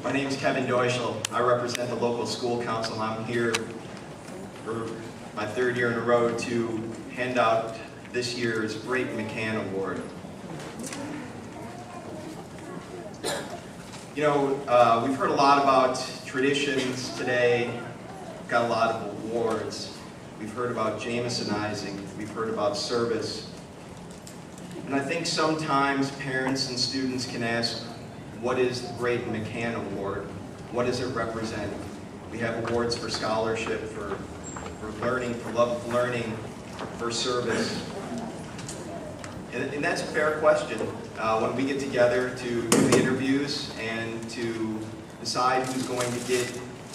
My name is Kevin Deutschel. I represent the local school council. I'm here for my third year in a row to hand out this year's Brayton McCann Award. You know, we've heard a lot about traditions today, got a lot of awards. We've heard about Jamesonizing, we've heard about service. And I think sometimes parents and students can ask, what is the Brayton McCann Award? What does it represent? We have awards for scholarship, for learning, for love of learning, for service. And that's a fair question. When we get together to do the interviews and to decide who's going to get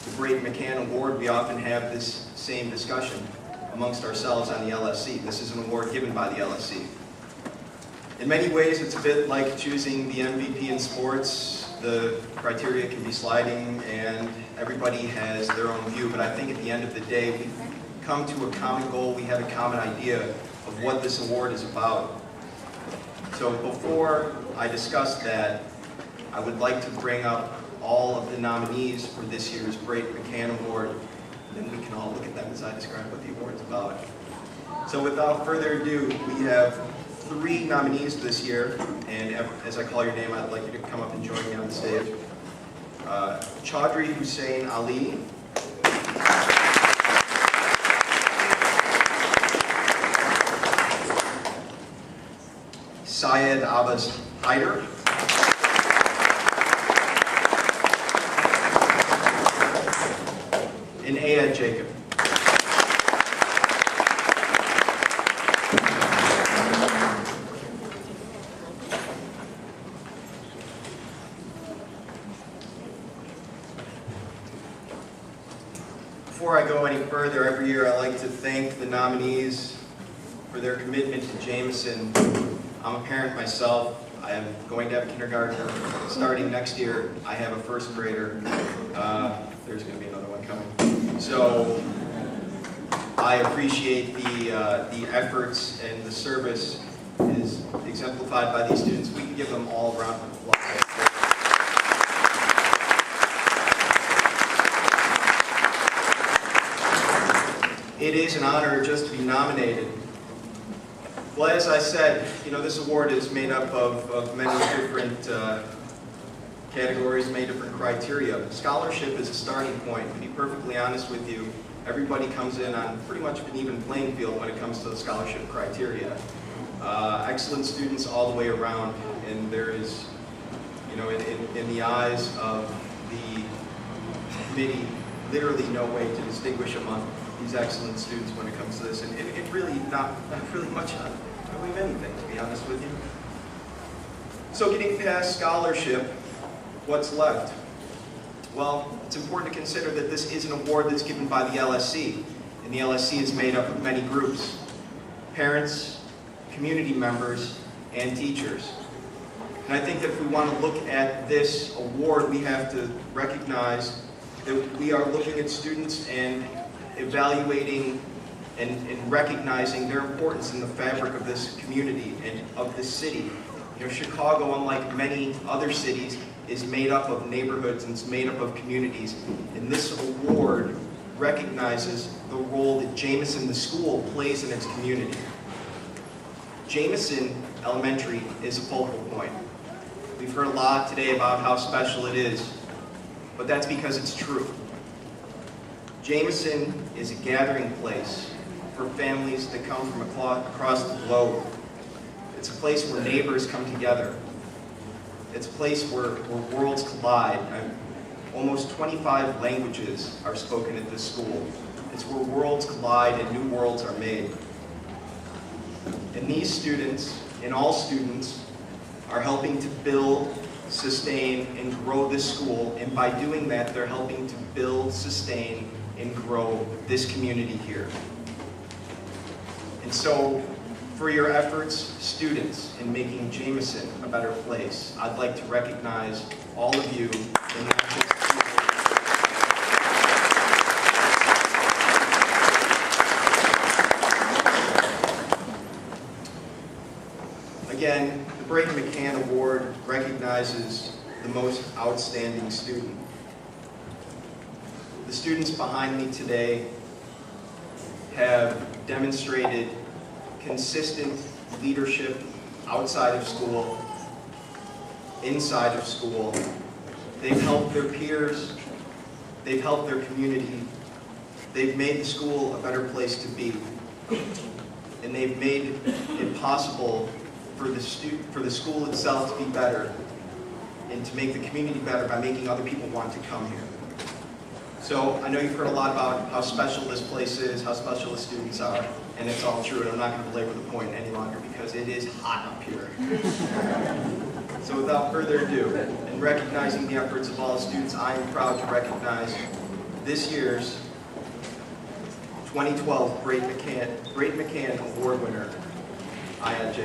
the Brayton McCann Award, we often have this same discussion amongst ourselves on the LSC. This is an award given by the LSC. In many ways, it's a bit like choosing the MVP in sports. The criteria can be sliding and everybody has their own view, but I think at the end of the day, we've come to a common goal. We have a common idea of what this award is about. So before I discuss that, I would like to bring up all of the nominees for this year's Brayton McCann Award. Then we can all look at them as I describe what the award's about. So without further ado, we have 3 nominees this year, and as I call your name, I'd like you to come up and join me on the stage. Chaudhry Hussain Ali. Syed Abbas Haider. And Ayyad Jacob. Before I go any further, every year I like to thank the nominees for their commitment to Jameson. I'm a parent myself. I am going to have a kindergartner. Starting next year, I have a first grader. There's going to be another one coming. So I appreciate the efforts and the service is exemplified by these students. We can give them all a round of applause. It is an honor just to be nominated. Well, as I said, you know, this award is made up of many different categories, many different criteria. Scholarship is a starting point. To be perfectly honest with you, everybody comes in on pretty much an even playing field when it comes to the scholarship criteria. Excellent students all the way around, and there is, you know, in the eyes of the committee, literally no way to distinguish among these excellent students when it comes to this, and it really not really much on really anything, to be honest with you. So getting past scholarship, what's left? Well, it's important to consider that this is an award that's given by the LSC, and the LSC is made up of many groups: parents, community members, and teachers. And I think that if we want to look at this award, we have to recognize that we are looking at students and evaluating and recognizing their importance in the fabric of this community and of this city. You know, Chicago, unlike many other cities, is made up of neighborhoods and it's made up of communities. And this award recognizes the role that Jameson, the school, plays in its community. Jameson Elementary is a focal point. We've heard a lot today about how special it is, but that's because it's true. Jameson is a gathering place for families that come from across the globe. It's a place where neighbors come together. It's a place where worlds collide. Almost 25 languages are spoken at this school. It's where worlds collide and new worlds are made. And these students, and all students, are helping to build, sustain, and grow this school. And by doing that, they're helping to build, sustain, and grow this community here. And so, for your efforts, students, in making Jameson a better place, I'd like to recognize all of you, and not just Again, the Brayton McCann Award recognizes the the most outstanding student. The students behind me today have demonstrated consistent leadership outside of school, inside of school. They've helped their peers, they've helped their community, they've made the school a better place to be, and they've made it possible for the school itself to be better and to make the community better by making other people want to come here. So I know you've heard a lot about how special this place is, how special the students are, and it's all true, and I'm not going to belabor the point any longer because it is hot up here. So without further ado, in recognizing the efforts of all the students, I am proud to recognize this year's 2012 Brayton McCann Award winner, Ayyad.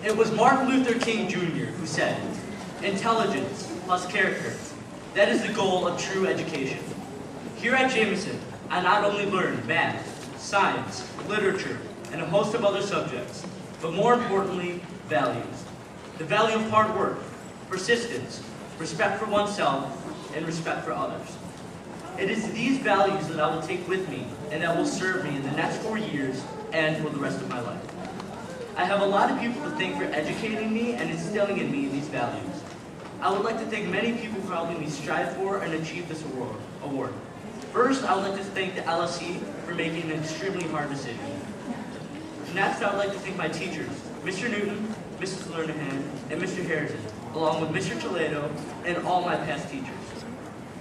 It was Martin Luther King Jr. who said, "Intelligence plus character, that is the goal of true education." Here at Jameson, I not only learned math, science, literature, and a host of other subjects, but more importantly, values. The value of hard work, persistence, respect for oneself, and respect for others. It is these values that I will take with me and that will serve me in the next 4 years and for the rest of my life. I have a lot of people to thank for educating me and instilling in me these values. I would like to thank many people for helping me strive for and achieve this award. First, I would like to thank the LSE for making an extremely hard decision. Next, I would like to thank my teachers, Mr. Newton, Mrs. Lernahan, and Mr. Harrison, along with Mr. Toledo and all my past teachers.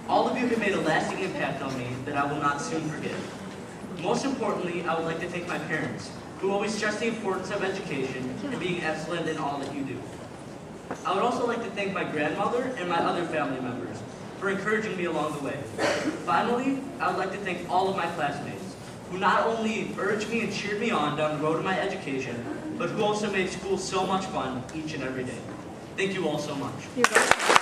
All of you have made a lasting impact on me that I will not soon forget. Most importantly, I would like to thank my parents, who always stress the importance of education and being excellent in all that you do. I would also like to thank my grandmother and my other family members for encouraging me along the way. Finally, I would like to thank all of my classmates, who not only urged me and cheered me on down the road of my education, but who also made school so much fun each and every day. Thank you all so much.